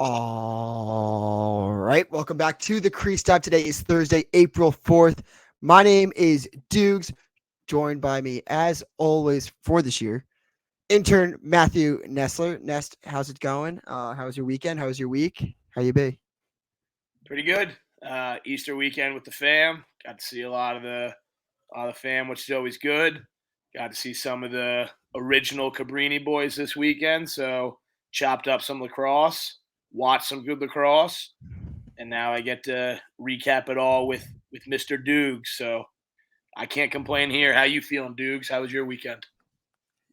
All right, welcome back to the Crease Stop. Today is Thursday, April 4th. My name is Doogs, joined by me, as always, for this year, intern Matthew Nestler. Nest, how's it going? How was your weekend? How was your week? How you be? Pretty good. Easter weekend with the fam. Got to see a lot of the fam, which is always good. Got to see some of the original Cabrini boys this weekend. So chopped up some lacrosse, watched some good lacrosse, and now I get to recap it all with Mr. Doogs. So I can't complain here. How you feeling, Doogs? How was your weekend?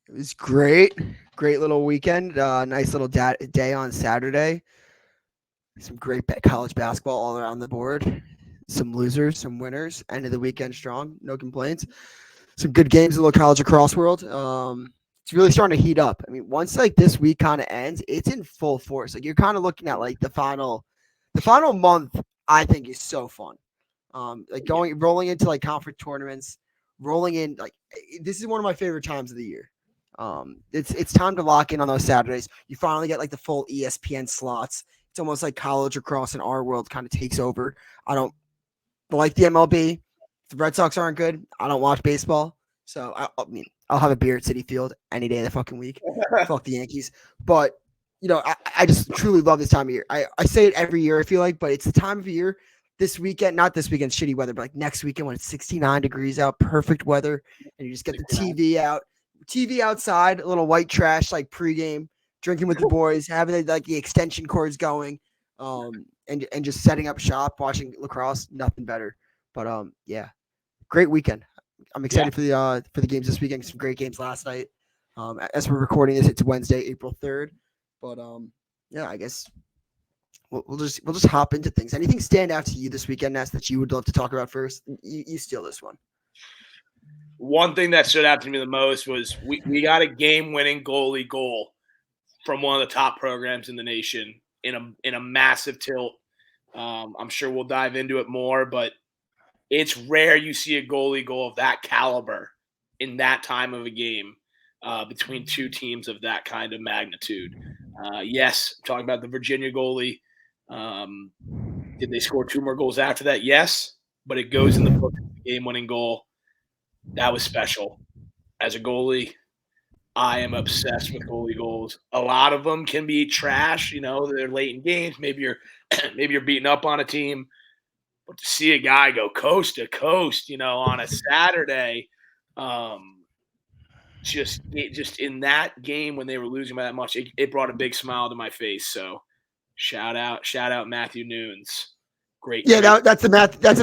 It was great. Great little weekend. Nice little day on Saturday. Some great college basketball all around the board. Some losers, some winners. End of the weekend strong. No complaints. Some good games in the little college across world. It's really starting to heat up. I mean, once like this week kind of ends, it's in full force. Like you're kind of looking at like the final month. I think is so fun. Like Yeah. rolling into like conference tournaments, rolling in like this is one of my favorite times of the year. It's time to lock in on those Saturdays. You finally get like the full ESPN slots. It's almost like college across in our world kind of takes over. I don't like the MLB. The Red Sox aren't good. I don't watch baseball, so I mean I'll have a beer at City Field any day of the fucking week. Fuck the Yankees, but I just truly love this time of year. I say it every year. I feel like, but it's the time of year. This weekend, not this weekend, shitty weather, but like next weekend when it's 69 degrees out, perfect weather, and you just get the 69. TV out, TV outside, a little white trash like pregame, drinking with the boys, having like the extension cords going, and just setting up shop, watching lacrosse. Nothing better. But yeah, great weekend. I'm Yeah. excited for the games this weekend. Some great games last night. As we're recording this, it's Wednesday, April 3rd. But yeah, I guess we'll just hop into things. Anything stand out to you this weekend, Ness, that you would love to talk about first? You steal this one. One thing that stood out to me the most was we got a game-winning goalie goal from one of the top programs in the nation in a massive tilt. I'm sure we'll dive into it more, but it's rare you see a goalie goal of that caliber in that time of a game between two teams of that kind of magnitude. Yes, talking about the Virginia goalie. Um, did they score two more goals after that? Yes, but it goes in the book as the game-winning goal. That was special. As a goalie, I am obsessed with goalie goals. A lot of them can be trash, they're late in games. Maybe you're maybe you're beating up on a team, but to see a guy go coast to coast, on a Saturday, um, just in that game when they were losing by that much, it brought a big smile to my face. So shout out Matthew Nunes. Great, Yeah, great. that's a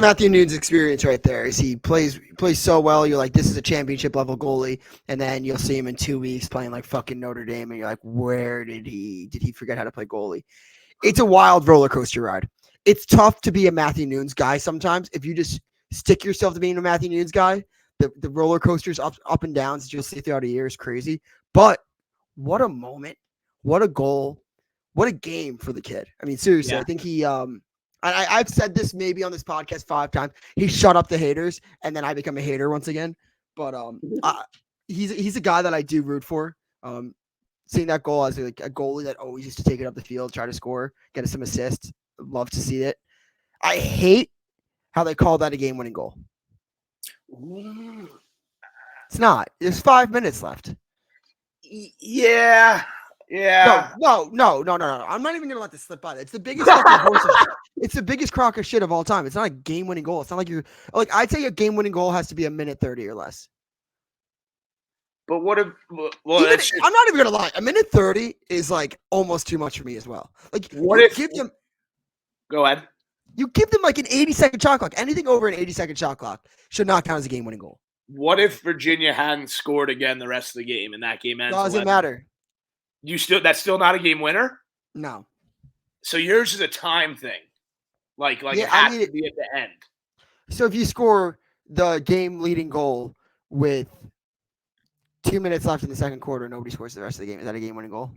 Matthew Nunes experience right there. Is he plays so well? You're like, this is a championship level goalie, and then you'll see him in 2 weeks playing like fucking Notre Dame, and you're like, where did he forget how to play goalie? It's a wild roller coaster ride. It's tough to be a Matthew Nunes guy sometimes. If you just stick yourself to being a Matthew Nunes guy, the roller coasters up and downs that you'll see throughout a year is crazy. But what a moment, what a goal, what a game for the kid. I mean, seriously, Yeah, I think I've said this maybe on this podcast 5 times. He shut up the haters, and then I become a hater once again. But he's a guy that I do root for. Seeing that goal as like a goalie that always used to take it up the field, try to score, get us some assists. Love to see it. I hate how they call that a game-winning goal. It's not. There's 5 minutes left. yeah, No, yeah. no, no, no, no, no. I'm not even gonna let this slip by. It's the biggest fucking horse. It's the biggest crock of shit of all time. It's not a game-winning goal. It's not like you're like I'd say a game-winning goal has to be a minute 30 or less. But what if? Well, Even that's just I'm not even gonna lie. A minute 30 is like almost too much for me as well. Like what if? Go ahead. you give them like an 80-second shot clock. Anything over an 80-second shot clock should not count as a game-winning goal. What if Virginia hadn't scored again the rest of the game and that game ends Doesn't 11? matter. That's still not a game winner. No. So yours is a time thing, like Yeah, it I has mean, to be at the end. so if you score the game-leading goal with 2 minutes left in the second quarter, nobody scores the rest of the game. Is that a game-winning goal?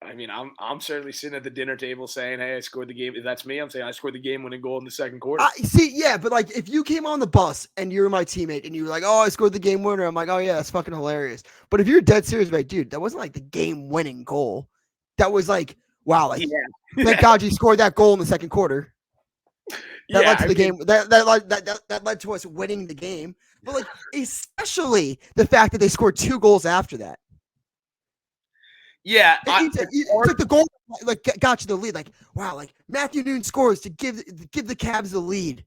I mean, I'm certainly sitting at the dinner table saying, "Hey, I scored the game." If that's me, I'm saying I scored the game-winning goal in the second quarter. I see. Yeah, but like if you came on the bus and you're my teammate and you were like, "Oh, I scored the game winner," I'm like, "Oh yeah, that's fucking hilarious." But if you're dead serious, like, dude, that wasn't like the game-winning goal. That was like wow, like Yeah. thank God you scored that goal in the second quarter. That led to the game. That led to us winning the game. But like, especially the fact that they scored 2 goals after that. Yeah, It's like the goal like got you the lead. Like, wow, like Matthew Noon scores to give the Cavs the lead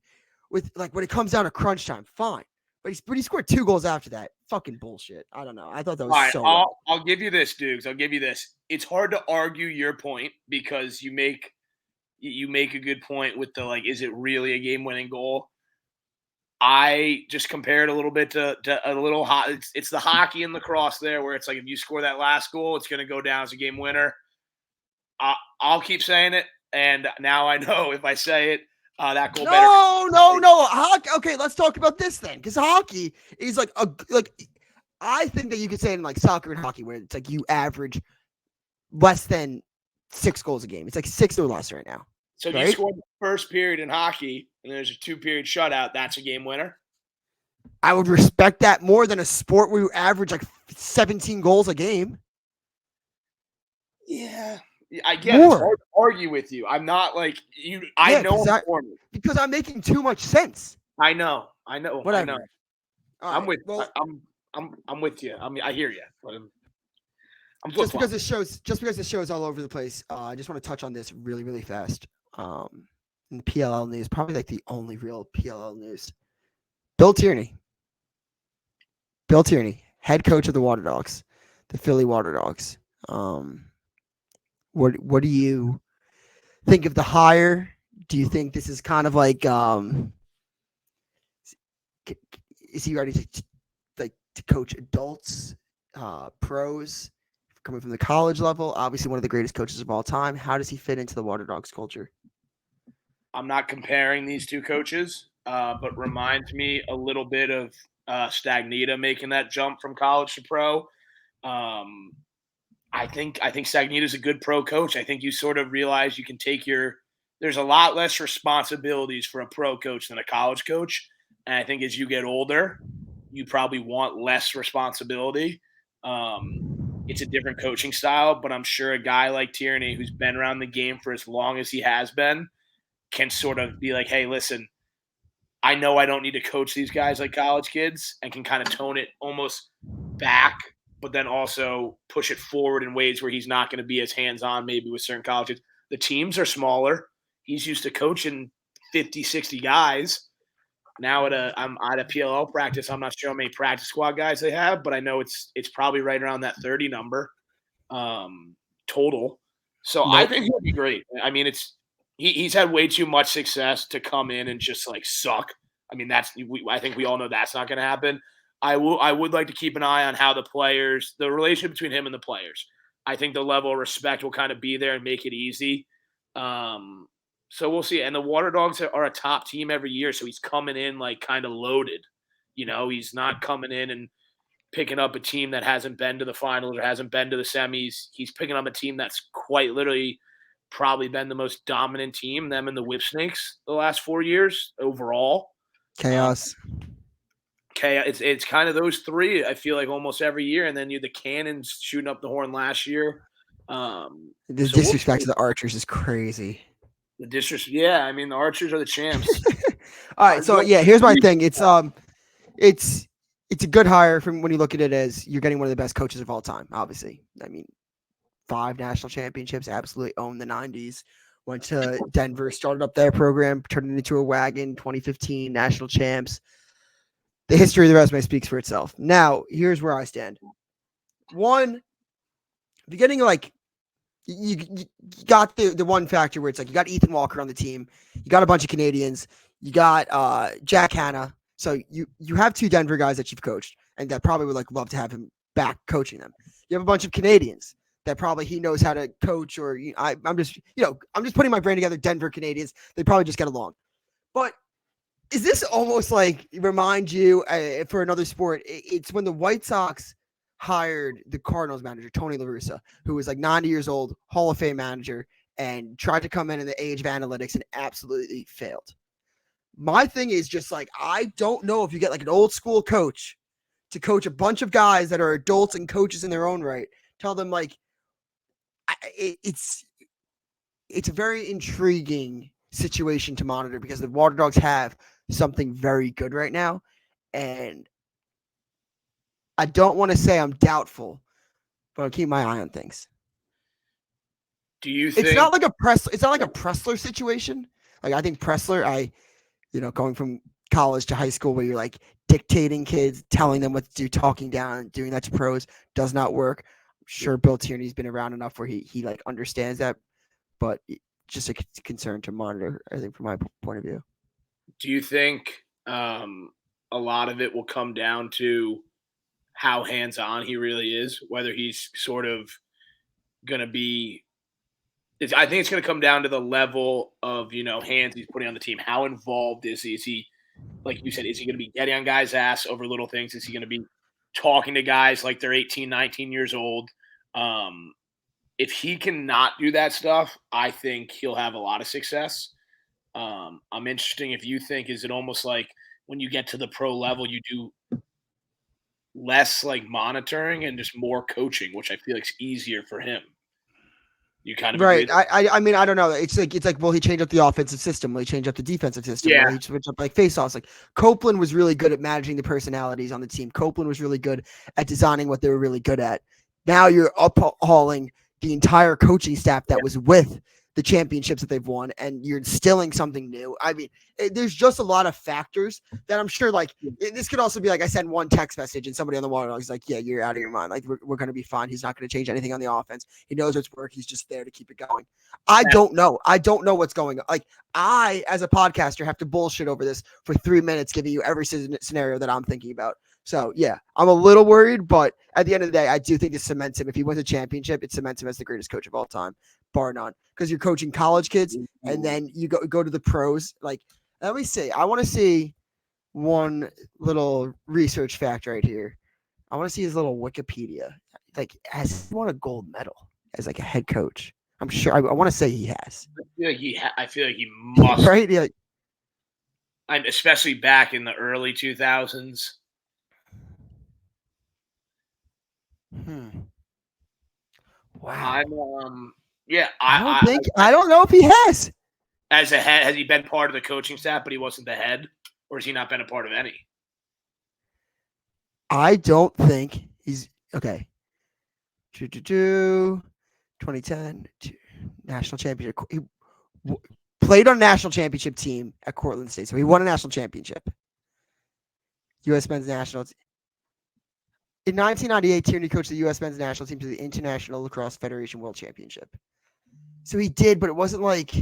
with like when it comes down to crunch time. Fine. But he scored 2 goals after that. Fucking bullshit. I don't know. I thought that was all right. so wrong. I'll give you this, Dukes. I'll give you this. It's hard to argue your point because you make a good point with the like, is it really a game-winning goal? I just compared a little bit to a little hot. It's the hockey and lacrosse there, where it's like if you score that last goal, it's going to go down as a game winner. I'll keep saying it, and now I know if I say it, that goal. No. Hockey. Okay, let's talk about this then, because hockey is like I think that you could say in like soccer and hockey, where it's like you average less than 6 goals a game. It's like 6 or less right now. So if right? you score the first period in hockey and there's a 2-period shutout, that's a game winner? I would respect that more than a sport where you average like 17 goals a game. Yeah. I get it. It's hard to argue with you. I'm not like you. I know because I'm making too much sense. I know. Whatever. I know. I'm with. I'm with you. I hear you. But I'm just because the show's all over the place. I just want to touch on this really, really fast. In the PLL news, probably like the only real PLL news. Bill Tierney, head coach of the Water Dogs, the Philly Water Dogs. What do you think of the hire? Do you think this is kind of like is he ready to coach adults, pros, coming from the college level? Obviously, one of the greatest coaches of all time. How does he fit into the Water Dogs culture? I'm not comparing these two coaches, but reminds me a little bit of Stagnita making that jump from college to pro. I think Stagnita is a good pro coach. I think you sort of realize you can take there's a lot less responsibilities for a pro coach than a college coach. And I think as you get older, you probably want less responsibility. It's a different coaching style, but I'm sure a guy like Tierney, who's been around the game for as long as he has been, can sort of be like, hey, listen, I know I don't need to coach these guys like college kids, and can kind of tone it almost back, but then also push it forward in ways where he's not going to be as hands-on maybe with certain colleges. The teams are smaller. He's used to coaching 50, 60 guys. Now I'm at a PLL practice. I'm not sure how many practice squad guys they have, but I know it's probably right around that 30 number total. So I think he'll be great. I mean, he's had way too much success to come in and just like suck. I mean, I think we all know that's not going to happen. I would like to keep an eye on how the relationship between him and the players. I think the level of respect will kind of be there and make it easy. So we'll see. And the Water Dogs are a top team every year, so he's coming in like kind of loaded. You know, he's not coming in and picking up a team that hasn't been to the finals or hasn't been to the semis. He's picking up a team that's quite literally probably been the most dominant team, them and the Whip Snakes, the last 4 years overall. Chaos. It's kind of those three, I feel like, almost every year. And then the Cannons shooting up the horn last year. The disrespect to the Archers is crazy. The disrespect, yeah. I mean, the Archers are the champs. All right, so yeah, here's my thing. It's a good hire from when you look at it as you're getting one of the best coaches of all time. Obviously, I mean, 5 national championships, absolutely owned the 90s. Went to Denver, started up their program, turned it into a wagon. 2015 national champs. The history of the resume speaks for itself. Now, here's where I stand. One, beginning like. You got the one factor where it's like you got Ethan Walker on the team, you got a bunch of Canadians, you got Jack Hanna, so you have 2 Denver guys that you've coached and that probably would like love to have him back coaching them. You have a bunch of Canadians that probably he knows how to coach, or I'm just putting my brain together. Denver Canadians, they probably just get along. But is this almost like remind you for another sport? It's when the White Sox hired the Cardinals manager, Tony La Russa, who was like 90 years old, Hall of Fame manager, and tried to come in the age of analytics and absolutely failed. My thing is just like, I don't know if you get like an old school coach to coach a bunch of guys that are adults and coaches in their own right. Tell them like, it's a very intriguing situation to monitor because the Water Dogs have something very good right now, and I don't want to say I'm doubtful, but I'll keep my eye on things. Do you It's think not like a Pressler situation. Like I think Pressler, going from college to high school where you're like dictating kids, telling them what to do, talking down, doing that to pros does not work. I'm sure Bill Tierney's been around enough where he like understands that, but just a concern to monitor, I think, from my point of view. do you think a lot of it will come down to how hands-on he really is, whether he's sort of going to be I think it's going to come down to the level of, hands he's putting on the team. How involved is he? Is he, like you said, is he going to be getting on guys' ass over little things? Is he going to be talking to guys like they're 18, 19 years old? If he cannot do that stuff, I think he'll have a lot of success. I'm interested if you think, is it almost like when you get to the pro level, you do less like monitoring and just more coaching, which I feel like is easier for him. You kind of right. agree? I mean, I don't know. It's like, will he change up the offensive system? Will he change up the defensive system? Yeah. Will he switch up like face-offs? Like Copeland was really good at managing the personalities on the team. Copeland was really good at designing what they were really good at. Now you're uphauling the entire coaching staff that was with the championships that they've won, and you're instilling something new. I mean, there's just a lot of factors that I'm sure, like, this could also be like I send one text message and somebody on the Water Dogs is like, yeah, you're out of your mind. Like, we're going to be fine. He's not going to change anything on the offense. He knows what's work. He's just there to keep it going. I don't know. I don't know what's going on. Like, I, as a podcaster, have to bullshit over this for 3 minutes, giving you every scenario that I'm thinking about. So, yeah, I'm a little worried, but at the end of the day, I do think it cements him. If he wins a championship, it cements him as the greatest coach of all time, bar none. Because you're coaching college kids, and then you go to the pros. Like, let me see. I want to see one little research fact right here. I want to see his little Wikipedia. Like, has he won a gold medal as like a head coach? I'm sure. I want to say he has. I feel like he must. Right? Yeah. Especially back in the early 2000s. Wow. Yeah, I don't know if he has. As a head, has he been part of the coaching staff, but he wasn't the head, or has he not been a part of any? I don't think he's okay. 2010 national championship. He played on a national championship team at Cortland State, so he won a national championship. U.S. Men's National. In 1998, Tierney coached the U.S. Men's National Team to the International Lacrosse Federation World Championship. So he did, but it wasn't like.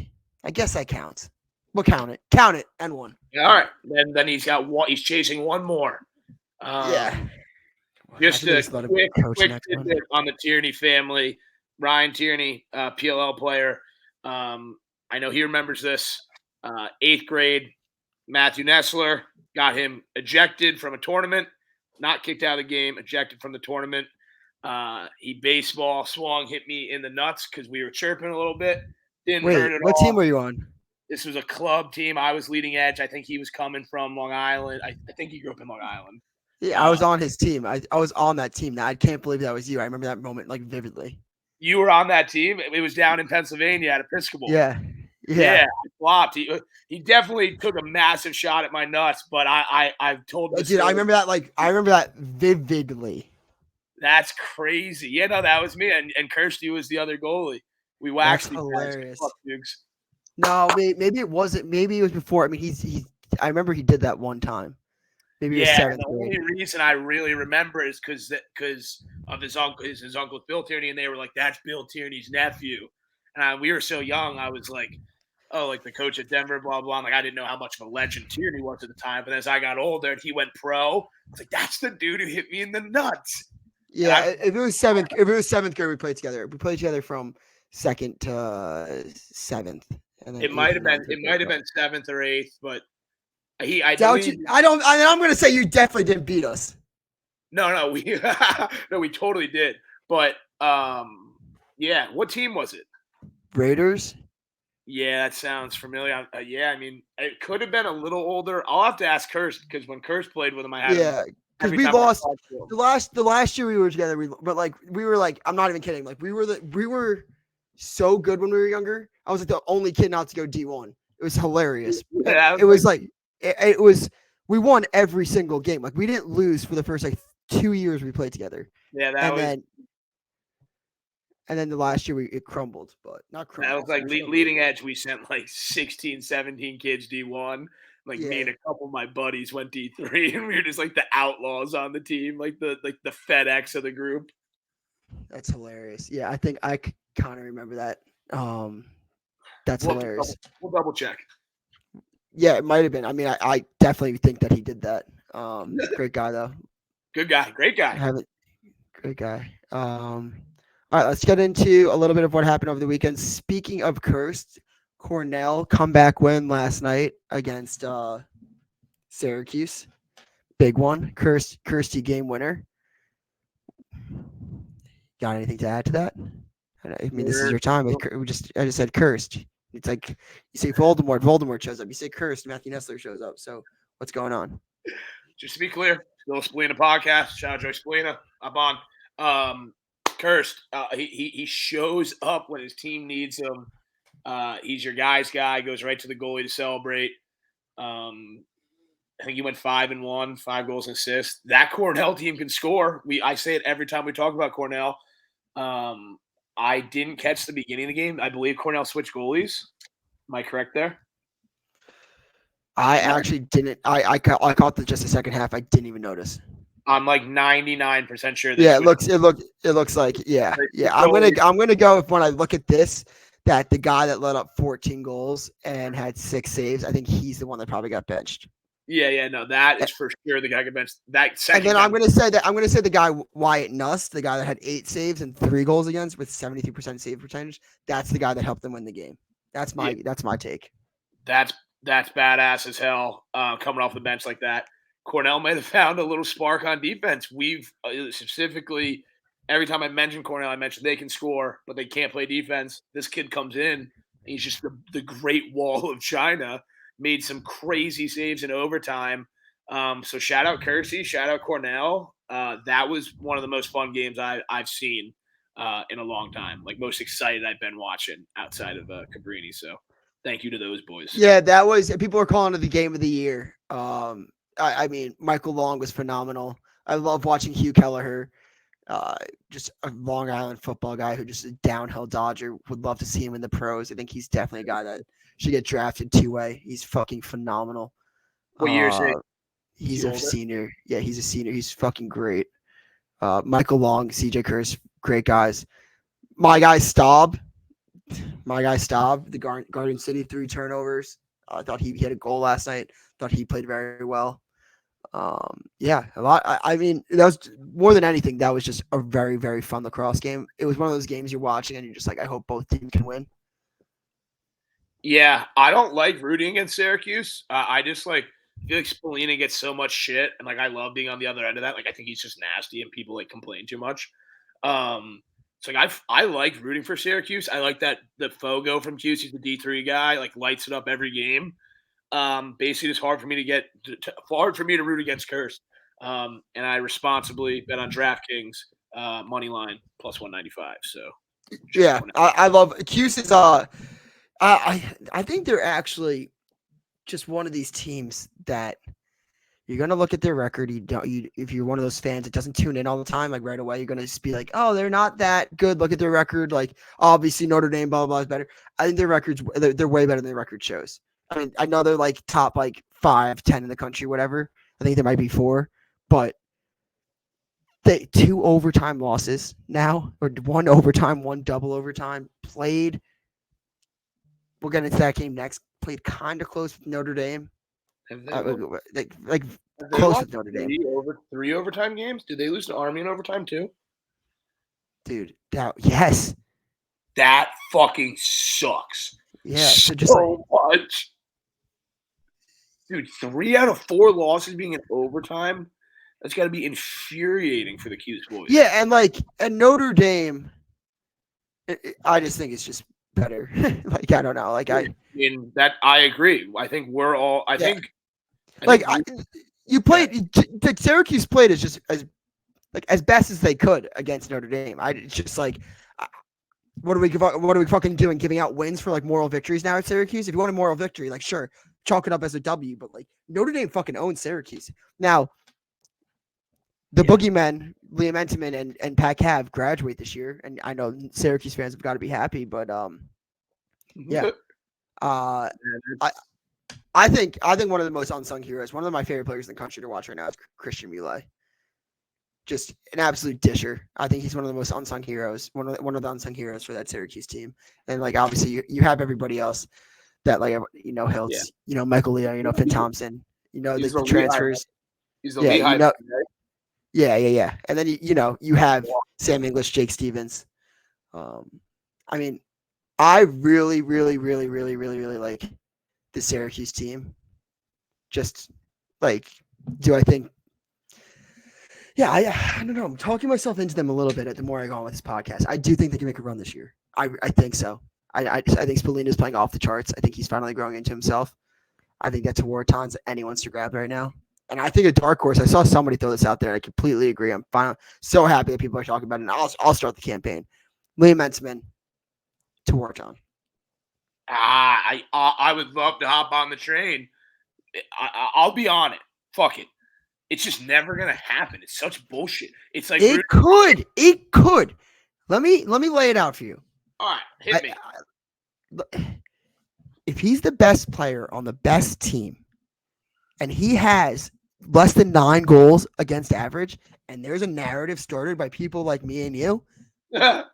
I guess that counts. We'll count it. Count it and one. All right, then he's got one. He's chasing one more. Yeah. Just a quick tidbit on the Tierney family. Ryan Tierney, PLL player. I know he remembers this. 8th grade, Matthew Nessler got him ejected from a tournament, not kicked out of the game, ejected from the tournament. He baseball swung, hit me in the nuts because we were chirping a little bit. Didn't hurt at all. What team were you on? This was a club team. I was leading edge. I think he was coming from Long Island. I think he grew up in Long Island. Yeah, I was on his team. I was on that team. I can't believe that was you. I remember that moment like vividly. You were on that team? It was down in Pennsylvania at Episcopal. Yeah. I flopped. He definitely took a massive shot at my nuts, but I've told this. Dude, I remember that vividly. That's crazy. Yeah, no, that was me. And Kirsty was the other goalie. We waxed these hilarious. Guys. No, maybe it wasn't. Maybe it was before. I mean, I remember he did that one time. Maybe it was 7th grade. The only reason I really remember is because of his uncle Bill Tierney, and they were like, "That's Bill Tierney's nephew," and we were so young. I was like, "Oh, like the coach at Denver, blah blah." And like I didn't know how much of a legend Tierney was at the time, but as I got older and he went pro, I was like, "That's the dude who hit me in the nuts." Yeah, if it was 7th grade, we played together. We played together from 2nd to 7th. And then it might have been 7th or 8th, but I'm going to say you definitely didn't beat us. No, we totally did. But yeah, what team was it? Raiders. Yeah, that sounds familiar. Yeah, I mean, it could have been a little older. I'll have to ask Kirst because when Kirst played with him, I had him. Because we lost the last year we were together. We were like, I'm not even kidding. Like we were so good when we were younger. I was like the only kid not to go D1. It was hilarious. Yeah, It was like it was. We won every single game. Like we didn't lose for the first like 2 years we played together, yeah, and then the last year it crumbled, but not that was crumbled. like We still leading made it. edge. We sent like 16, 17 kids D1. Like me Yeah, and a couple of my buddies went D3, and we were just like the outlaws on the team, like the FedEx of the group. that's hilarious. Yeah, I think I kind of remember that. That's hilarious. We'll double check. Yeah, it might have been. I mean, I definitely think that he did that. Great guy though. Good guy, great guy. Have it. Great guy. All right, let's get into a little bit of what happened over the weekend. Speaking of cursed, Cornell comeback win last night against Syracuse. Big one. Kirsty game winner. Got anything to add to that? I mean, this is your time. I just said cursed. It's like you say Voldemort, Voldemort shows up. You say cursed, Matthew Nessler shows up. So what's going on? Just to be clear, still a Spalina podcast. Shout out Joey Spalina. Up on. Cursed. He shows up when his team needs him. He's your guy's guy. Goes right to the goalie to celebrate. I think he went 5-1, 5 goals and assists. That Cornell team can score. I say it every time we talk about Cornell. I didn't catch the beginning of the game. I believe Cornell switched goalies. Am I correct there? I actually didn't. I caught just the second half. I didn't even notice. I'm like 99% sure. Yeah, it looks like yeah. I'm gonna go if when I look at this that the guy that let up 14 goals and had 6 saves, I think he's the one that probably got benched. Yeah, no, that is for sure the guy got benched. That second. And then I'm gonna say the guy Wyatt Nuss, the guy that had 8 saves and 3 goals against with 73% save percentage. That's the guy that helped them win the game. That's my take. That's badass as hell. Coming off the bench like that. Cornell might have found a little spark on defense. We've specifically, every time I mention Cornell, I mention they can score, but they can't play defense. This kid comes in, he's just the Great Wall of China, made some crazy saves in overtime. So shout out Kersey, shout out Cornell. That was one of the most fun games I've seen in a long time. Like most excited I've been watching outside of Cabrini. So thank you to those boys. Yeah, that was, people were calling it the game of the year. I mean, Michael Long was phenomenal. I love watching Hugh Kelleher, just a Long Island football guy who just a downhill dodger. Would love to see him in the pros. I think he's definitely a guy that should get drafted 2-way. He's fucking phenomenal. What year is he? He's a senior. Yeah, he's a senior. He's fucking great. Michael Long, CJ Kurz, great guys. My guy Staub, the Garden City 3 turnovers. I thought he had a goal last night. Thought he played very well. Yeah, a lot. I mean, that was more than anything. That was just a very, very fun lacrosse game. It was one of those games you're watching and you're just like, I hope both teams can win. Yeah, I don't like rooting against Syracuse. I just feel like Spalina gets so much shit, and I love being on the other end of that. I think he's just nasty, and people complain too much. So I like rooting for Syracuse. I like that the Fogo from Cuse, he's the D3 guy, lights it up every game. Basically, it's hard for me to root against Curse. And I responsibly bet on DraftKings money line plus 195. So yeah, I love Cuse is I think they're actually just one of these teams that you're gonna look at their record. If you're one of those fans that doesn't tune in all the time, right away, you're gonna just be like, oh, they're not that good. Look at their record. Obviously Notre Dame, blah blah blah is better. I think their records they're way better than their record shows. I mean, I know they're top 5, 10 in the country, whatever. I think there might be 4, but they 2 overtime losses now, or 1 overtime, 1 double overtime played. We'll get into that game next. Played kind of close with Notre Dame. Close with Notre Dame. 3 overtime games? Did they lose to Army in overtime too? Dude, yes. That fucking sucks. Yeah, so much. Dude, 3 out of 4 losses being in overtime. That's got to be infuriating for the Cuse boys. Yeah, and Notre Dame, I just think it's just better. I don't know. I agree. I think we're all. You played. Syracuse played as best as they could against Notre Dame. It's just What are we fucking doing? Giving out wins for like moral victories now at Syracuse? If you want a moral victory, like sure, chalk it up as a W, but like Notre Dame fucking owns Syracuse. Now, the boogeymen, Liam Entenmann and Pat Cav graduate this year, and I know Syracuse fans have got to be happy, but yeah. I think one of the most unsung heroes, one of my favorite players in the country to watch right now is Christian Muley. Just an absolute disher. I think he's one of the most unsung heroes, one of the unsung heroes for that Syracuse team. And like obviously you have everybody else that like Hiltz, Michael Leo, Finn Thompson, the transfers. He's the Lehigh. Yeah. And then you have Sam English, Jake Stevens. I mean, I really, really, really, really, really, really like the Syracuse team. Just like, do I think? Yeah, I don't know. I'm talking myself into them a little bit the more I go on with this podcast. I do think they can make a run this year. I think so. I think Spallina's playing off the charts. I think he's finally growing into himself. I think that's a Waratons that anyone's to grab right now. And I think a dark horse. I saw somebody throw this out there. I completely agree. I'm so happy that people are talking about it. And I'll start the campaign. Liam Entenmann to Wharton. I would love to hop on the train. I'll be on it. Fuck it. It's just never gonna happen. It's such bullshit. It's like it could. Let me lay it out for you. All right, hit me. If he's the best player on the best team, and he has less than 9 goals against average, and there's a narrative started by people like me and you, like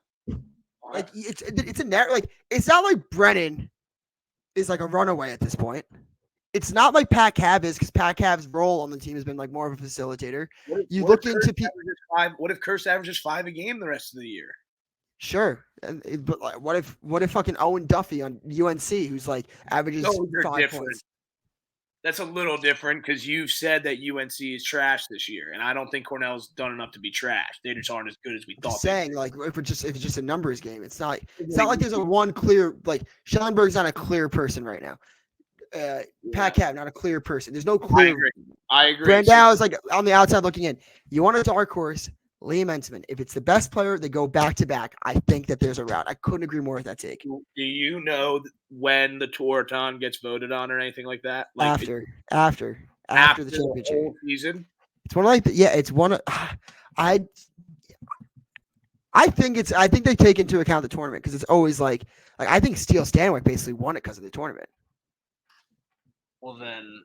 it's a narrative. Like it's not like Brennan is like a runaway at this point. It's not like Pat Cav is, because Pat Cav's role on the team has been like more of a facilitator. You look into people. What if Curse averages 5 a game the rest of the year? Sure, but like, what if fucking Owen Duffy on UNC, who's like averages 5 points? That's a little different because you've said that UNC is trash this year, and I don't think Cornell's done enough to be trash. They just aren't as good as we thought. Saying like if it's just a numbers game, it's not like there's a one clear, like Schellenberg's not a clear person right now. Pat Cav, not a clear person. There's no clear. I agree. Brandau is like on the outside looking in. You want a dark horse, Liam Entenmann. If it's the best player, they go back to back. I think that there's a route. I couldn't agree more with that take. Do you know when the Touraton gets voted on or anything like that? Like after the championship the whole season. It's one of like it's one of I think they take into account the tournament because it's always like I think Steele Stanwyck basically won it because of the tournament. Well then,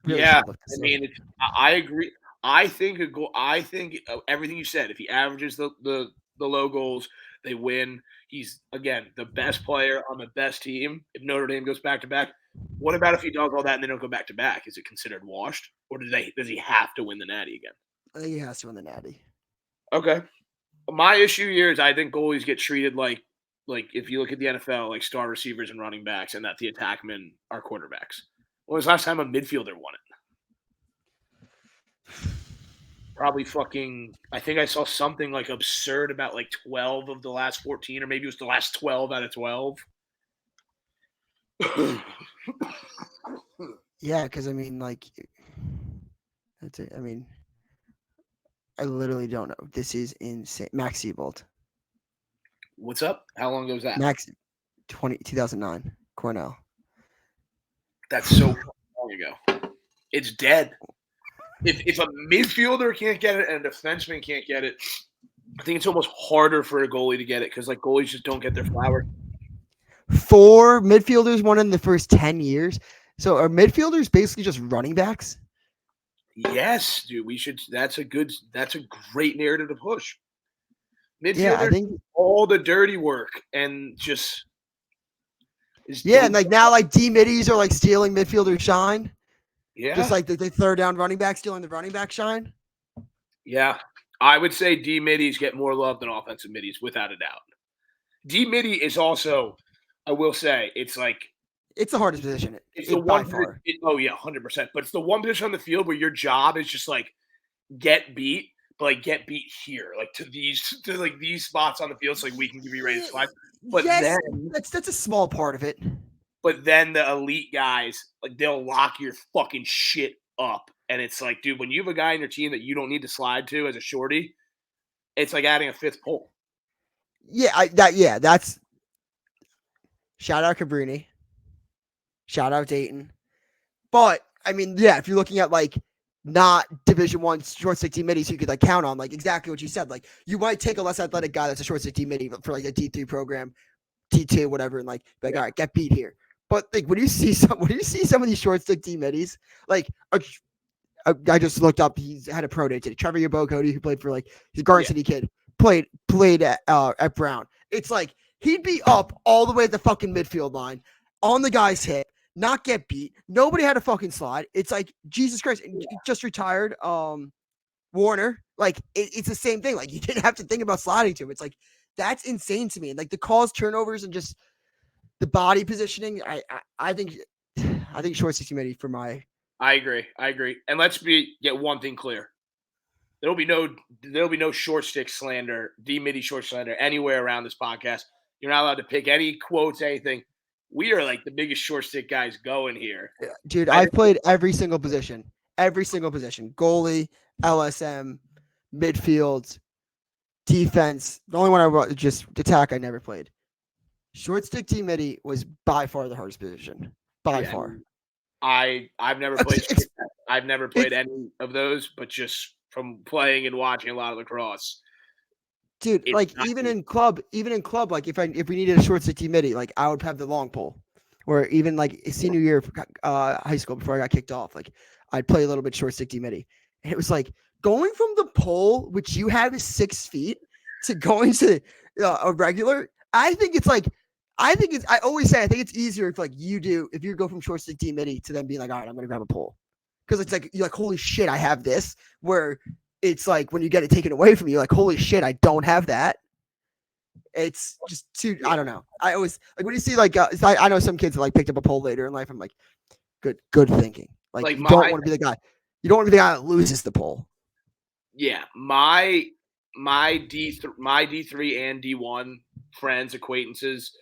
really yeah. I mean, I agree. I think everything you said. If he averages the low goals, they win. He's again the best player on the best team. If Notre Dame goes back to back, what about if he does all that and they don't go back to back? Is it considered washed, or does he have to win the Natty again? I think he has to win the Natty. Okay. My issue here is I think goalies get treated like if you look at the NFL, like star receivers and running backs, and that the attackmen are quarterbacks. When was the last time a midfielder won it? Probably fucking – I think I saw something like absurd about like 12 of the last 14, or maybe it was the last 12 out of 12. Yeah, because I mean, like – that's it. I mean, I literally don't know. This is insane. Max Siebold. What's up? How long ago was that? Max, 2009, Cornell. That's so long ago. It's dead. If a midfielder can't get it and a defenseman can't get it, I think it's almost harder for a goalie to get it because like goalies just don't get their flowers. 4 midfielders won in the first 10 years. So are midfielders basically just running backs? Yes, dude. We should. That's a great narrative to push. Yeah, I think all the dirty work and just and like now like D middies are like stealing midfielder shine. Yeah, just like the third down running back stealing the running back shine. Yeah, I would say D middies get more love than offensive middies without a doubt. D midi is also, I will say, it's like it's the hardest position. It's the one. 100%. But it's the one position on the field where your job is just like get beat. But like get beat here, like to these spots on the field, so like we can give you ready to slide. But yes, then that's a small part of it. But then the elite guys, like they'll lock your fucking shit up, and it's like, dude, when you have a guy in your team that you don't need to slide to as a shorty, It's like adding a fifth pole. That's shout out Cabrini, shout out Dayton. But I mean, yeah, if you're looking at like not Division One short stick D middies, you could like count on like exactly what you said. Like you might take a less athletic guy that's a short stick D midi for like a D3 program, T2, whatever, and like all right, get beat here. But like when you see some of these short stick D middies, like I just looked up. He's had a pro day today. Trevor Yabokody, who played for like he's a Garden City kid, played at Brown. It's like he'd be up all the way at the fucking midfield line on the guy's hip, not get beat. Nobody had a fucking slide. It's like Jesus Christ. He just retired. Warner, like it's the same thing. Like you didn't have to think about sliding to him. It's like that's insane to me. And like the calls, turnovers, and just the body positioning. I think short 60 minute for my. I agree. And let's get one thing clear. There'll be no short stick slander, D midi short slander anywhere around this podcast. You're not allowed to pick any quotes, anything. We are like the biggest short stick guys going here. Dude, I've played every single position. Goalie, LSM, midfield, defense. The only one I just attack I never played. Short stick D midi was by far the hardest position. By far. I've never played. I've never played any of those, but just from playing and watching a lot of lacrosse, dude. Like even in club, like if we needed a short stick D midi, like I would have the long pole, or even like senior year of high school before I got kicked off, like I'd play a little bit short stick D midi, and it was like going from the pole, which you have is 6 feet, to going to a regular. I always say I think it's easier if like if you go from short stick D midi to then being like, all right, I'm gonna grab a pole. Because it's like you're like, holy shit, I have this. Where it's like when you get it taken away from you, like, holy shit, I don't have that. It's just too, I don't know. I always like when you see like I know some kids that like picked up a pole later in life. I'm like, good thinking. Like you don't want to be the guy. You don't want to be the guy that loses the pole. Yeah, my D3 and D1 friends, acquaintances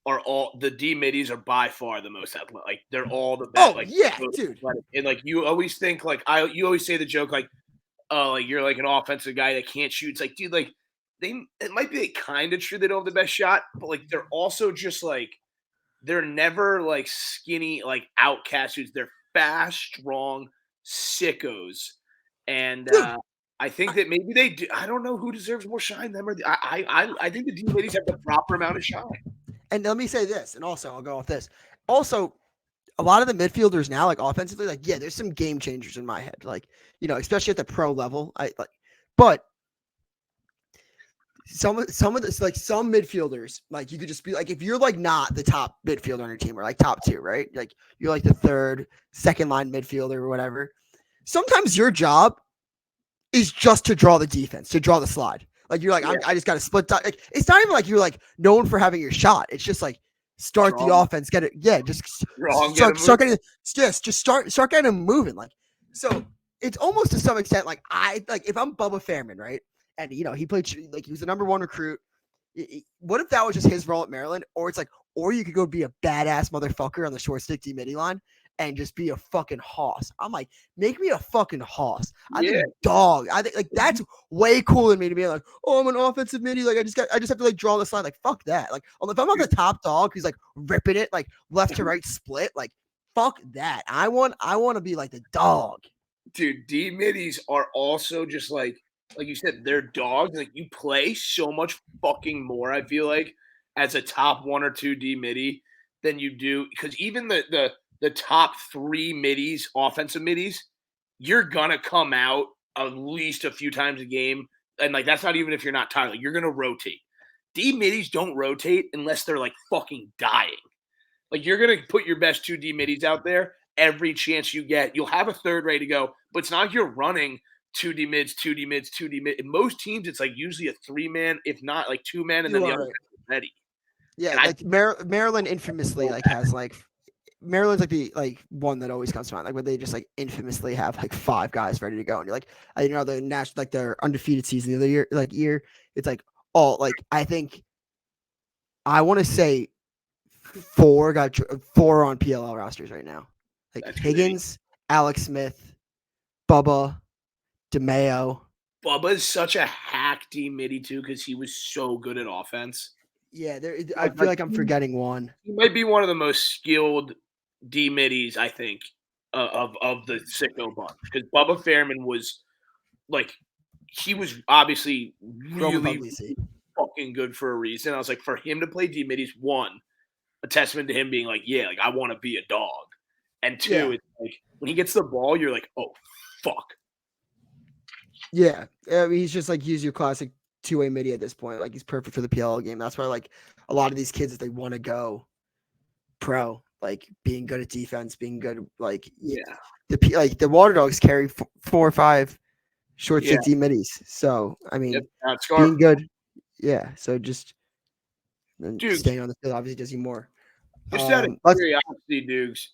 are all the D middies are by far the most athletic. Like they're all the best. Oh like, yeah, dude. Athletic. And like you always think like you always say the joke like, oh, like you're like an offensive guy that can't shoot. It's like, dude, like it might be like, kind of true they don't have the best shot, but like they're also just like they're never like skinny like outcast dudes. They're fast, strong sickos, and I think that maybe they do. I don't know who deserves more shine, them or I think the D ladies have the proper amount of shine. And let me say this, and also I'll go off this. Also, a lot of the midfielders now, like offensively, like yeah, there's some game changers in my head, like especially at the pro level. But some of this, like some midfielders, like you could just be like if you're like not the top midfielder on your team or like top 2, right? Like you're like the third, second line midfielder or whatever. Sometimes your job is just to draw the defense, to draw the slide. Like you're like, I just got to split. Like it's not even like you're like known for having your shot. It's just like start the offense, get it. Yeah, just start getting start getting them moving. Like so, it's almost to some extent like if I'm Bubba Fairman, right? And he played like he was the number 1 recruit. What if that was just his role at Maryland? Or it's like, or you could go be a badass motherfucker on the short stick D midi line and just be a fucking hoss. I'm like, make me a fucking hoss. I think dog. I think like that's way cooler than me to be like, oh, I'm an offensive midi. Like I just have to like draw the slide. Like fuck that. Like if I'm on the top dog who's like ripping it like left to right split, like fuck that. I want to be like the dog. Dude, D middies are also just like you said, they're dogs. Like you play so much fucking more, I feel like, as a top 1 or 2 D midi than you do. Because even the top 3 middies, offensive middies, you're gonna come out at least a few times a game. And like that's not even if you're not tired. Like, you're gonna rotate. D middies don't rotate unless they're like fucking dying. Like you're gonna put your best 2 D middies out there every chance you get. You'll have a third ready to go, but it's not like you're running 2 D mids, 2 D mids, 2 D mid. In most teams, it's like usually a 3-man, if not like 2-man, and then the other ready. Yeah, and like Maryland infamously like has like Maryland's like the one that always comes to mind, like where they just like infamously have like 5 guys ready to go, and you're like, the national like their undefeated season the other year, it's like all like I think I want to say 4 on PLL rosters right now, like that's Higgins, Alex Smith, Bubba, DeMeo. Bubba's such a Mac D midi too because he was so good at offense. Yeah, I feel like I'm forgetting one. He might be one of the most skilled D middies, I think, of the sicko bunch because Bubba Fairman was like he was obviously Roman really Puglisi. fucking good for a reason. I was like, for him to play D middies, one, a testament to him being like, yeah, like I want to be a dog, and two, Yeah. it's like when he gets the ball, you're like, oh fuck. Yeah, I mean, he's just like he's your classic two-way midi at this point. Like he's perfect for the PLL game. That's why like a lot of these kids, if they want to go pro, like being good at defense, being good like Yeah, the Water Dogs carry 4 or 5 short yeah, stick D middies. So I mean, yep, that's being Scarf. good, yeah. So just then Dude, staying on the field obviously does you more. just out of Let's curiosity, Dukes,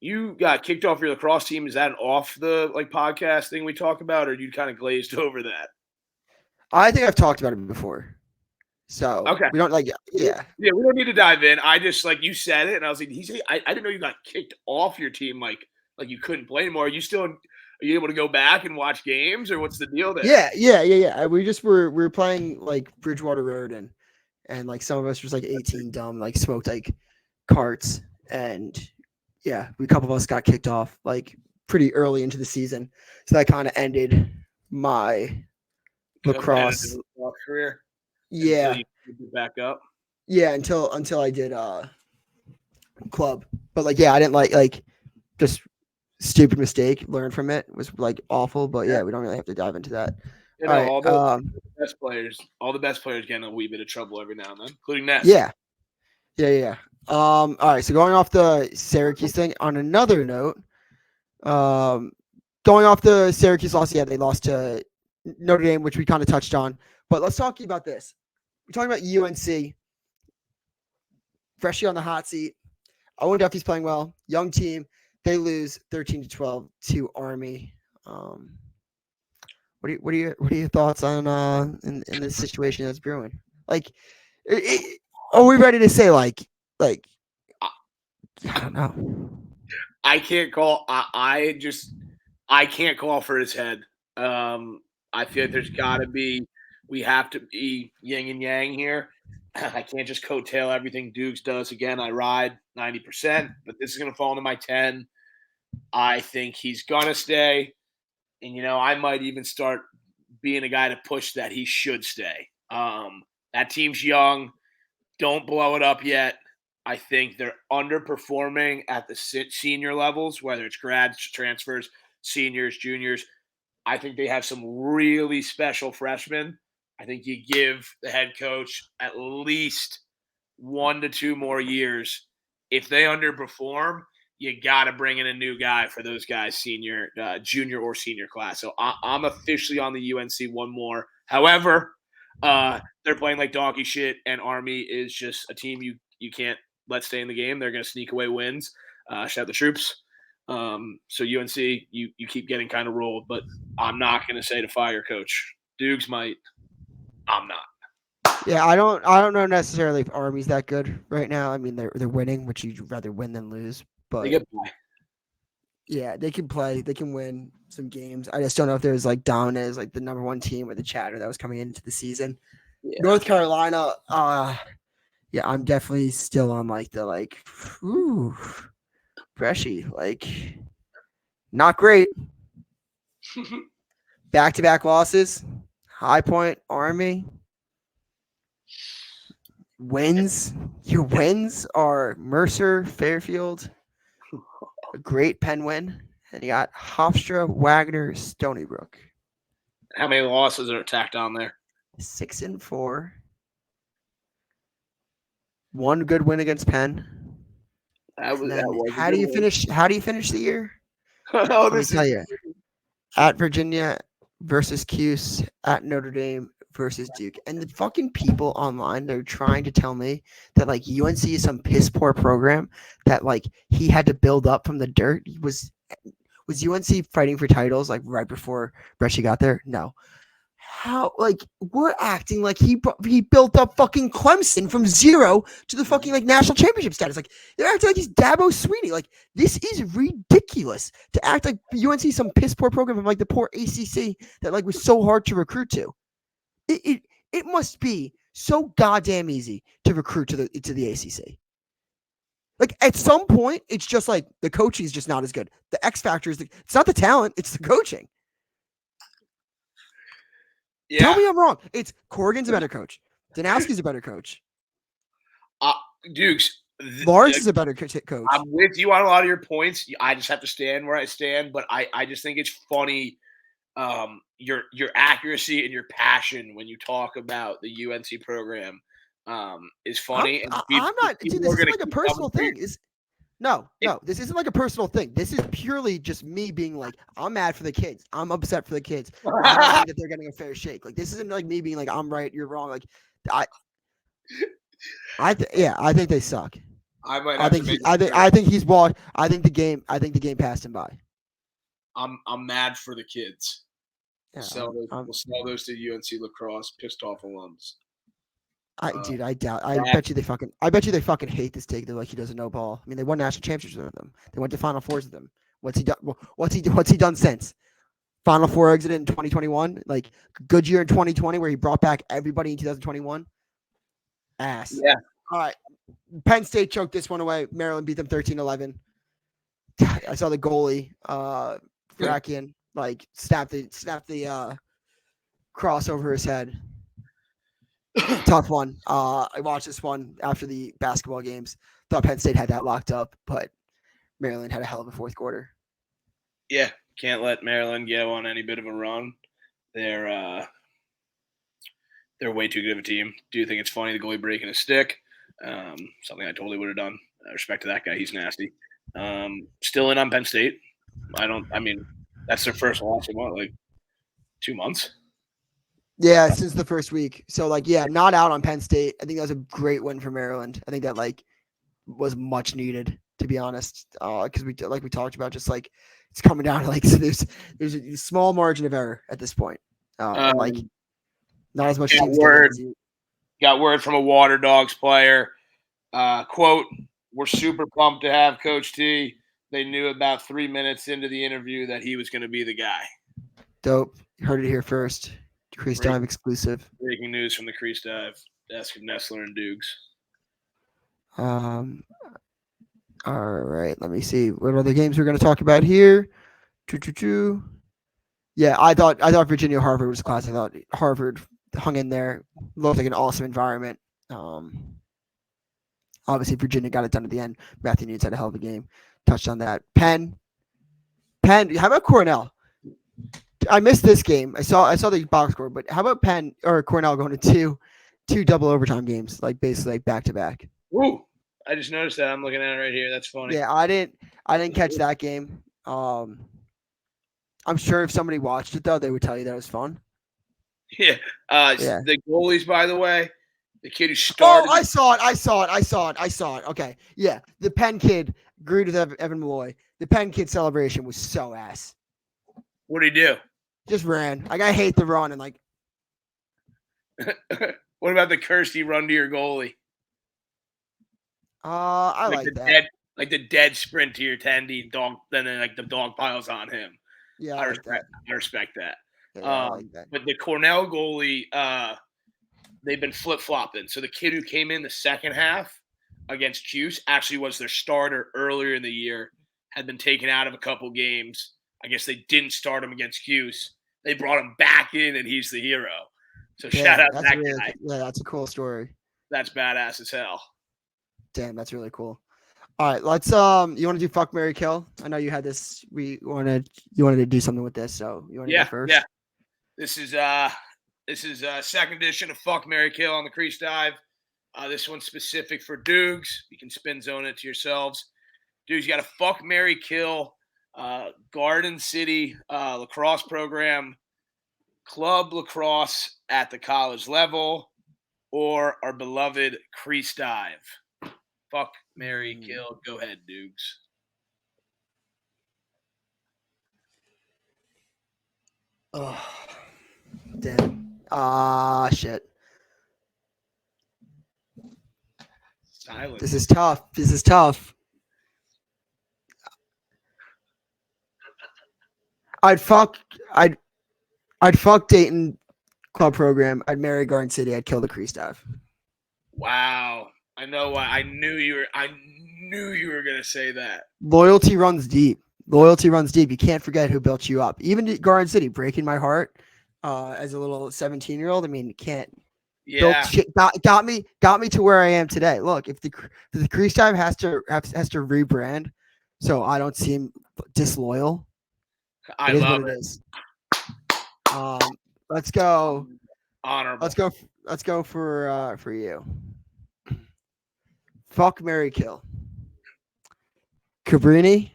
you got kicked off your lacrosse team. Is that an off the like podcast thing we talk about, or you kind of glazed over that? I think I've talked about it before. So Okay. we don't like yeah. Yeah, we don't need to dive in. I just like you said it, and I was like, I didn't know you got kicked off your team, like you couldn't play anymore. Are you able to go back and watch games, or what's the deal there? Yeah. We were playing like Bridgewater Road and like some of us was like 18 dumb, like smoked like carts, and yeah, a couple of us got kicked off like pretty early into the season. So that kind of ended my lacrosse. Career. Yeah. Until you get back up. Yeah, until I did club. But like yeah, I didn't like just stupid mistake, learn from it. Was like awful, but yeah, we don't really have to dive into that. You All know, right. all the best players get in a wee bit of trouble every now and then, including Ness. Yeah. All right. So going off the Syracuse thing, on another note, going off the Syracuse loss, yeah, they lost to Notre Dame, which we kind of touched on. But let's talk about this. We're talking about UNC, freshly on the hot seat. Owen Duffy's playing well. Young team. They lose 13-12 to Army. What are your thoughts on in this situation that's brewing? Like, are we ready to say like I don't know. I can't call. I can't call for his head. I feel like there's got to be. We have to be yin and yang here. I can't just coattail everything Dukes does. Again, I ride 90%, but this is going to fall into my 10. I think he's going to stay. And, I might even start being a guy to push that he should stay. That team's young. Don't blow it up yet. I think they're underperforming at the senior levels, whether it's grads, transfers, seniors, juniors. I think they have some really special freshmen. I think you give the head coach at least 1 to 2 more years. If they underperform, you got to bring in a new guy for those guys, junior or senior class. So I'm officially on the UNC one more. However, they're playing like donkey shit, and Army is just a team you can't let stay in the game. They're going to sneak away wins. Shout out the troops. So UNC, you keep getting kind of rolled, but I'm not going to say to fire coach. Dukes might. I'm not. Yeah, I don't know necessarily if Army's that good right now. I mean, they're winning, which you'd rather win than lose. But They get by. yeah, they can play. They can win some games. I just don't know if there's like dominant as like the number 1 team with the chatter that was coming into the season. Yeah. North Carolina, yeah, I'm definitely still on like the Freshy, not great. Back-to-back losses. High Point, Army. Wins. Your wins are Mercer, Fairfield, a great Penn win, and you got Hofstra, Wagner, Stony Brook. How many losses are tacked on there? 6-4. 1 good win against Penn. How do you finish the year? Let me tell you. At Virginia versus Cuse, at Notre Dame versus Duke. And the fucking people online, they're trying to tell me that like UNC is some piss poor program that like he had to build up from the dirt. Was UNC fighting for titles like right before Brescia got there? No. how we're acting like he built up fucking Clemson from zero to the fucking national championship status. Like they're acting like he's Dabo Sweeney. Like this is ridiculous to act like UNC some piss poor program from the poor ACC that was so hard to recruit to. It must be so goddamn easy to recruit to the ACC. At some point, it's just the coaching is just not as good. The X factor is it's not the talent, it's the coaching. Yeah. Tell me I'm wrong. It's Corrigan's a better coach. Danowski's a better coach. Dukes. Lawrence is a better coach. I'm with you on a lot of your points. I just have to stand where I stand, but I just think it's funny your accuracy and your passion when you talk about the UNC program is funny. I'm not. Dude, this isn't a personal thing. No, this isn't a personal thing. This is purely just me being I'm mad for the kids. I'm upset for the kids. I don't think that they're getting a fair shake. This isn't me being I'm right, you're wrong. I think they suck. I think he's walked. I think the game passed him by. I'm mad for the kids. Yeah, we'll sell those to UNC lacrosse pissed off alums. Dude, I doubt. I bet you they fucking hate this take. They're he doesn't know ball. I mean, they won national championships with them. They went to Final Fours with them. What's he done? What's he done since? Final Four exit in 2021. Good year in 2020 where he brought back everybody in 2021. Ass. Yeah. All right. Penn State choked this one away. Maryland beat them 13-11. I saw the goalie, Frakian, snap the cross over his head. Tough one. I watched this one after the basketball games. Thought Penn State had that locked up, but Maryland had a hell of a fourth quarter. Yeah, can't let Maryland go on any bit of a run. They're way too good of a team. Do you think it's funny the goalie breaking a stick? Something I totally would have done. Respect to that guy. He's nasty. Still in on Penn State. That's their first loss in 2 months? Yeah, since the first week. So not out on Penn State. I think that was a great win for Maryland. I think that was much needed, to be honest. Because we talked about, just it's coming down to there's a small margin of error at this point. Not as much. Got word from a Water Dogs player. Quote, "We're super pumped to have Coach T. They knew about 3 minutes into the interview that he was going to be the guy." Dope. Heard it here first. Crease Dive exclusive. Breaking news from the Crease Dive desk of Nestler and Doogs. All right. Let me see what other games we're going to talk about here. Yeah, I thought Virginia Harvard was a class. I thought Harvard hung in there. Looked like an awesome environment. Obviously Virginia got it done at the end. Matthew Nunes had a hell of a game. Touched on that. Penn. How about Cornell? I missed this game. I saw the box score, but how about Penn or Cornell going to two double overtime games, basically back to back? Ooh, I just noticed that. I'm looking at it right here. That's funny. Yeah, I didn't catch that game. I'm sure if somebody watched it though, they would tell you that it was fun. Yeah. The goalies, by the way, the kid who started. Oh, I saw it. Okay. Yeah. The Penn kid agreed with Evan Malloy. The Penn kid celebration was so ass. What did he do? Just ran. I hate the run and What about the Kirsty run to your goalie? I like that. The dead sprint to your tendy dog, then the dog piles on him. Yeah, I respect that. Yeah, I like that. But the Cornell goalie, they've been flip-flopping. So the kid who came in the second half against Cuse actually was their starter earlier in the year, had been taken out of a couple games. I guess they didn't start him against Cuse. They brought him back in, and he's the hero. So shout out to that guy. Yeah, that's a cool story. That's badass as hell. Damn, that's really cool. All right, let's you want to do fuck, marry, kill? I know you had this. You wanted to do something with this, so you want to go first? Yeah. This is second edition of Fuck, Marry, Kill on the Crease Dive. This one's specific for Doogs. You can spin zone it to yourselves. Doogs, you got a fuck, marry, kill. Garden City lacrosse program, club lacrosse at the college level, or our beloved Crease Dive. Fuck, marry, kill. Go ahead, Doogs. Oh, damn. Shit. Silence. This is tough. This is tough. I'd fuck. I'd fuck Dayton club program. I'd marry Garden City. I'd kill the Crease dive. Wow. I know why. I knew you were gonna say that. Loyalty runs deep. Loyalty runs deep. You can't forget who built you up. Even Garden City breaking my heart as a little 17-year-old. I mean, you can't. Yeah. Got me to where I am today. Look, if the Crease dive has to rebrand, so I don't seem disloyal. I It is love what it. it is. Let's go. Honorable. Let's go for you. Fuck, marry, kill. Cabrini,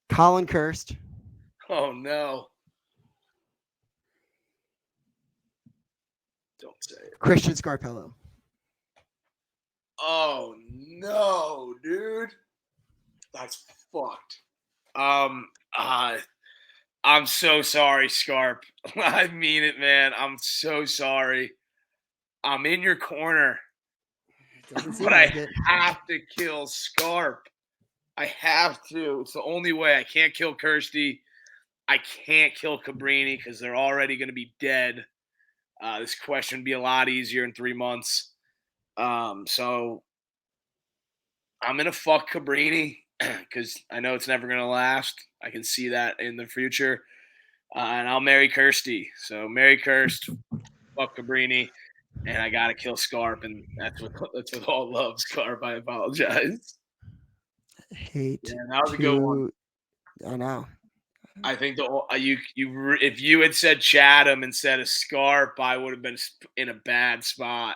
Colin Kirst, Oh no. Don't say it. Christian Scarpello. Oh no, dude. That's fucked. I'm so sorry, Scarp. I mean it, man. I'm so sorry. I'm in your corner, but I have to kill Scarp. I have to. It's the only way. I can't kill Kirsty. I can't kill Cabrini because they're already going to be dead. This question would be a lot easier in 3 months. So I'm going to fuck Cabrini because I know it's never going to last. I can see that in the future. And I'll marry Kirsty. So marry Kirst, fuck Cabrini, and I got to kill Scarp. And that's with all love, Scarp. I apologize. Hate. Yeah, that was a good one. I know. I think if you had said Chatham instead of Scarp, I would have been in a bad spot.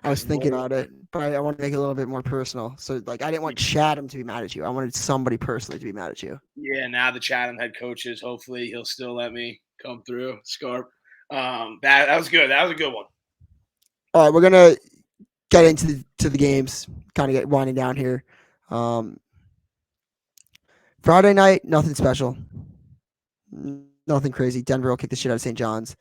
I was thinking about it, but I want to make it a little bit more personal. So, like, I didn't want Chatham to be mad at you. I wanted somebody personally to be mad at you. Yeah, now the Chatham head coaches. Hopefully, he'll still let me come through. Scarp. That was good. That was a good one. All right, we're gonna get into the games. Kind of get winding down here. Friday night, nothing special. Nothing crazy. Denver will kick the shit out of St. John's.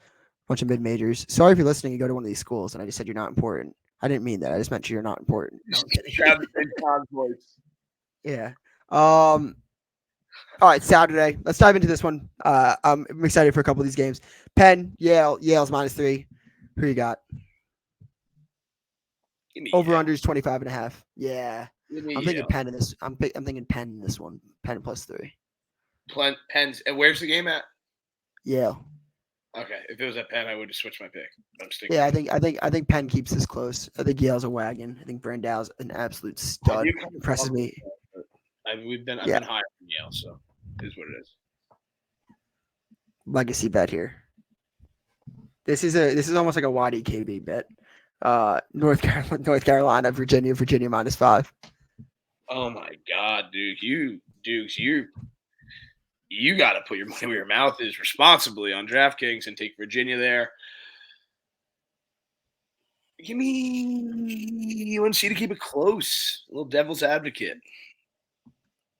Bunch of mid majors. Sorry if you're listening. You go to one of these schools, and I just said you're not important. I didn't mean that. I just meant you're not important. No, I'm kidding. Yeah. All right, Saturday. Let's dive into this one. I'm excited for a couple of these games. Penn, Yale. Yale's -3. Who you got? Over unders 25.5. Yeah. I'm thinking Penn in this. I'm thinking Penn in this one. Penn +3. Penn's. And where's the game at? Yale. Okay, if it was at Penn, I would have switched my pick. Yeah, I think Penn keeps this close. I think Yale's a wagon. I think Brandau's an absolute stud. Impresses me. I've been higher than Yale, so it is what it is. Legacy bet here. This is almost like a YDKB bet. North Carolina, Virginia -5. Oh my God, dude! You got to put your money where your mouth is responsibly on DraftKings and take Virginia there. Give me UNC to keep it close. A little devil's advocate.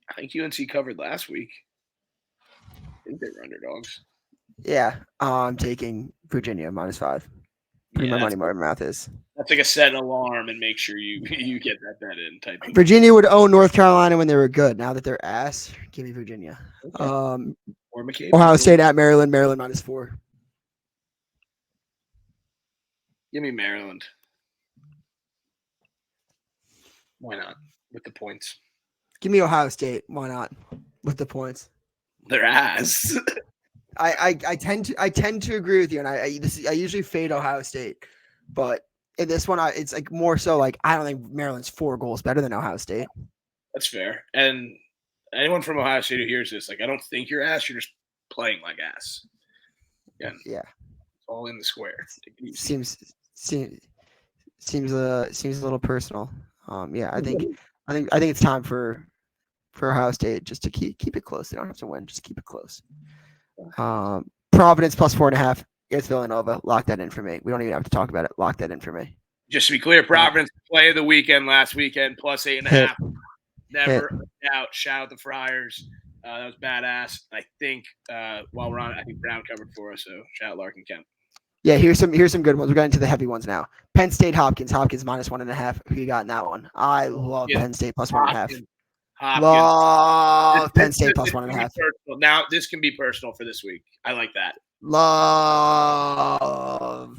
I think UNC covered last week. I think they were underdogs. Yeah, I'm taking Virginia -5. Putting my money where my mouth is. That's like a set an alarm and make sure you get that bet in. Type of Virginia would own North Carolina when they were good. Now that they're ass, give me Virginia. Okay. Ohio State at Maryland. Maryland -4. Give me Maryland. Why not? With the points. Give me Ohio State. Why not? With the points. They're ass. I tend to agree with you, and I usually fade Ohio State, but in this one, it's like more so like I don't think Maryland's 4 goals better than Ohio State. That's fair. And anyone from Ohio State who hears this, like I don't think you're ass. You're just playing like ass. Yeah. It's all in the square. Seems a little personal. Yeah, I think it's time for Ohio State just to keep it close. They don't have to win, just keep it close. Providence +4.5 against Villanova. Lock that in for me. We don't even have to talk about it. Lock that in for me. Just to be clear, Providence play of the weekend last weekend +8.5. Never doubt. Shout out the Friars. That was badass. I think while we're on it, I think Brown covered for us. So shout out Larkin Kemp. Yeah, here's some good ones. We're getting to the heavy ones now. Penn State Hopkins. Hopkins -1.5. Who you got in that one? I love Penn State +1.5. Hopkins. Love Penn State +1.5. Now this can be personal for this week. I like that. Love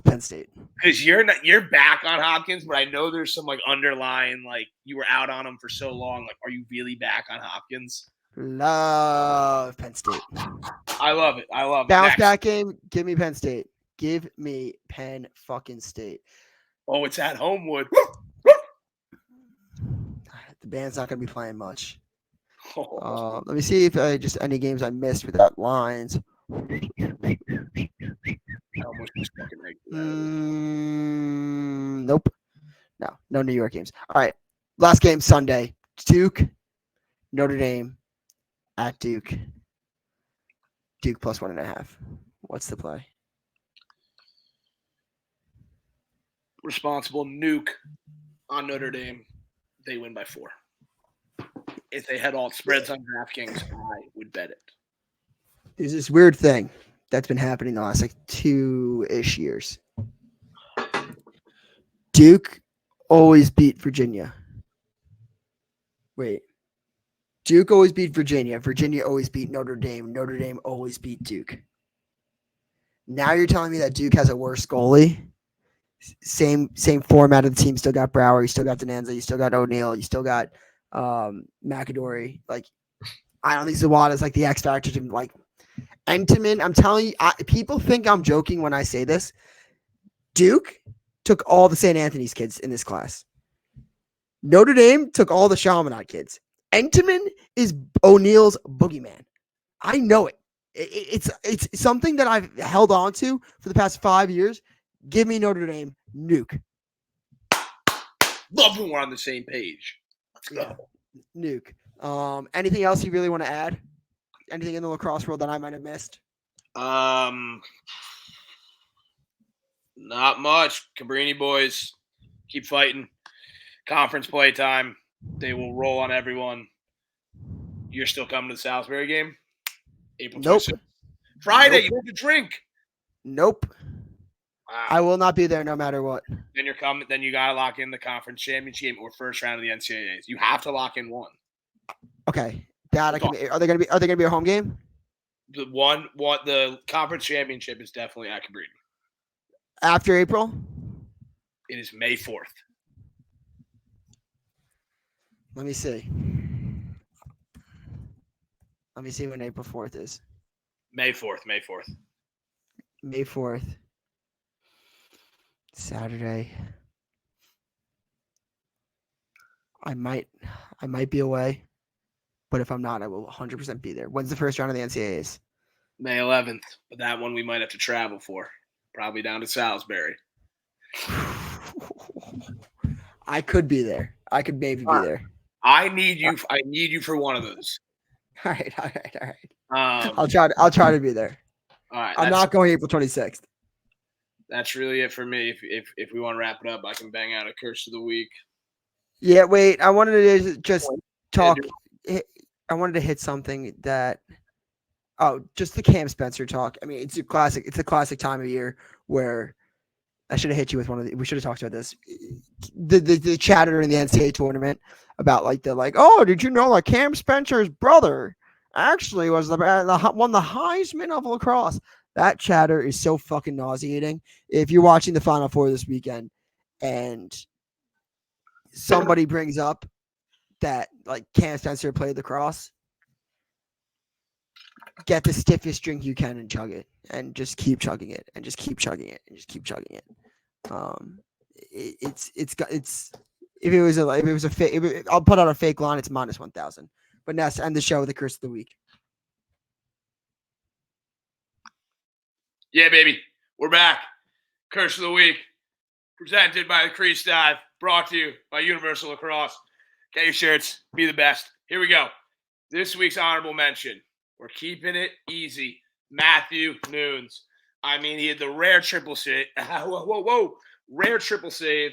Penn State. Because you're back on Hopkins, but I know there's some like underlying like you were out on him for so long. Like, are you really back on Hopkins? Love Penn State. I love it. Bounce back game. Give me Penn State. Give me Penn fucking State. Oh, it's at Homewood. The band's not going to be playing much. Let me see if I just any games I missed without lines. Nope. No New York games. All right. Last game Sunday. Duke, Notre Dame at Duke. Duke +1.5. What's the play? Responsible nuke on Notre Dame. They win by 4. If they had all spreads on DraftKings, I would bet it. There's this weird thing that's been happening the last like 2-ish years. Duke always beat Virginia. Wait. Duke always beat Virginia. Virginia always beat Notre Dame. Notre Dame always beat Duke. Now you're telling me that Duke has a worse goalie? Same format of the team. Still got Brower. You still got Denanza. You still got O'Neal. You still got McAdory. Like, I don't think Zawad is like the X factor to like Entenmann. I'm telling you, people think I'm joking when I say this. Duke took all the St. Anthony's kids in this class. Notre Dame took all the Chaminade kids. Entenmann is O'Neal's boogeyman. I know it. It's something that I've held on to for the past 5 years. Give me Notre Dame, nuke. Love when we're on the same page. Let's go. Nuke. Anything else you really want to add? Anything in the lacrosse world that I might have missed? Not much. Cabrini boys, keep fighting. Conference play time. They will roll on everyone. You're still coming to the Salisbury game? April 26th. Nope. Friday, Nope. you have to drink. Nope. Wow. I will not be there no matter what. Then you're coming. Then you gotta lock in the conference championship game or first round of the NCAAs. You have to lock in one. Okay, that I can. Are they gonna be a home game? The conference championship is definitely at Cabrini. After April? It is May 4th. Let me see. Let me see when April 4th is. May 4th. May 4th. Saturday. I might be away, but if I'm not, I will 100% be there. When's the first round of the NCAAs? May 11th, but that one we might have to travel for. Probably down to Salisbury. I could be there. I could maybe be there. I need you. I need you for one of those. All right. I'll try to be there. All right. I'm not going April 26th. That's really it for me. If we want to wrap it up, I can bang out a curse of the week. Yeah, wait. I wanted to just talk. I wanted to hit something that. Oh, just the Cam Spencer talk. I mean, it's a classic. It's a classic time of year where I should have hit you with one of the. We should have talked about this. The chatter in the NCAA tournament about oh, did you know that Cam Spencer's brother actually was won the Heisman of lacrosse? That chatter is so fucking nauseating. If you're watching the Final Four this weekend and somebody brings up that like Cam Spencer played lacrosse, get the stiffest drink you can and chug it, and just keep chugging it, and just keep chugging it, and just keep chugging it. It's if it was a fake, I'll put out a fake line. It's -1,000. But Ness, end the show with the curse of the week. Yeah, baby, we're back. Curse of the week, presented by the Crease Dive, brought to you by Universal Lacrosse. Get your shirts, be the best. Here we go. This week's honorable mention. We're keeping it easy. Matthew Nunes. I mean, he had the rare triple save. Whoa. Rare triple save.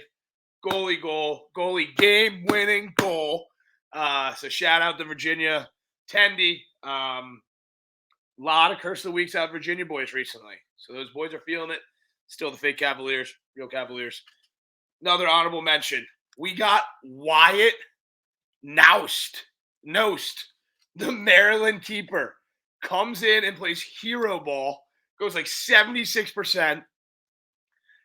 Goalie game-winning goal. So shout out to Virginia. Tendy, A lot of Curse of the Weeks out of Virginia boys recently. So those boys are feeling it. Still the fake Cavaliers, real Cavaliers. Another honorable mention. We got Wyatt Nost, the Maryland keeper. Comes in and plays hero ball. Goes like 76%.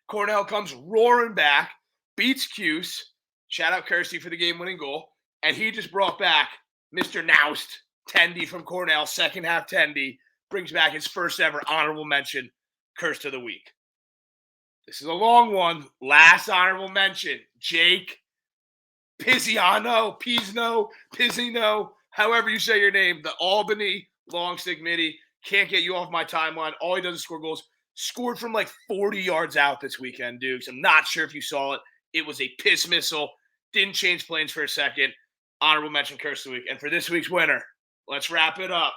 Cornell comes roaring back. Beats Cuse. Shout out Kirsty for the game-winning goal. And he just brought back Mr. Nost, Tendy from Cornell, second half Tendy. Brings back his first ever honorable mention, Curse of the Week. This is a long one. Last honorable mention, Jake Pizzino, however you say your name, the Albany long stick midi. Can't get you off my timeline. All he does is score goals. Scored from like 40 yards out this weekend, Dukes. I'm not sure if you saw it. It was a piss missile. Didn't change planes for a second. Honorable mention, Curse of the Week. And for this week's winner, let's wrap it up.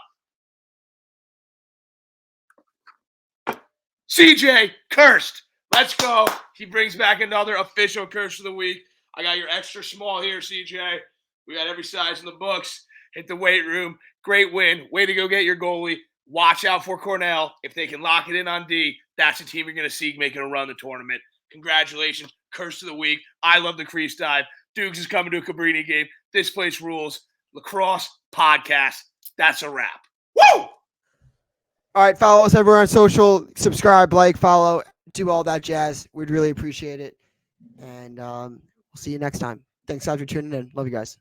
CJ, cursed. Let's go. He brings back another official Curse of the Week. I got your extra small here, CJ. We got every size in the books. Hit the weight room. Great win. Way to go get your goalie. Watch out for Cornell. If they can lock it in on D, that's the team you're going to see making a run the tournament. Congratulations. Curse of the Week. I love the Crease dive. Dukes is coming to a Cabrini game. This place rules. Lacrosse podcast. That's a wrap. Woo! All right, follow us everywhere on social. Subscribe, like, follow, do all that jazz. We'd really appreciate it. And we'll see you next time. Thanks, guys, for tuning in. Love you guys.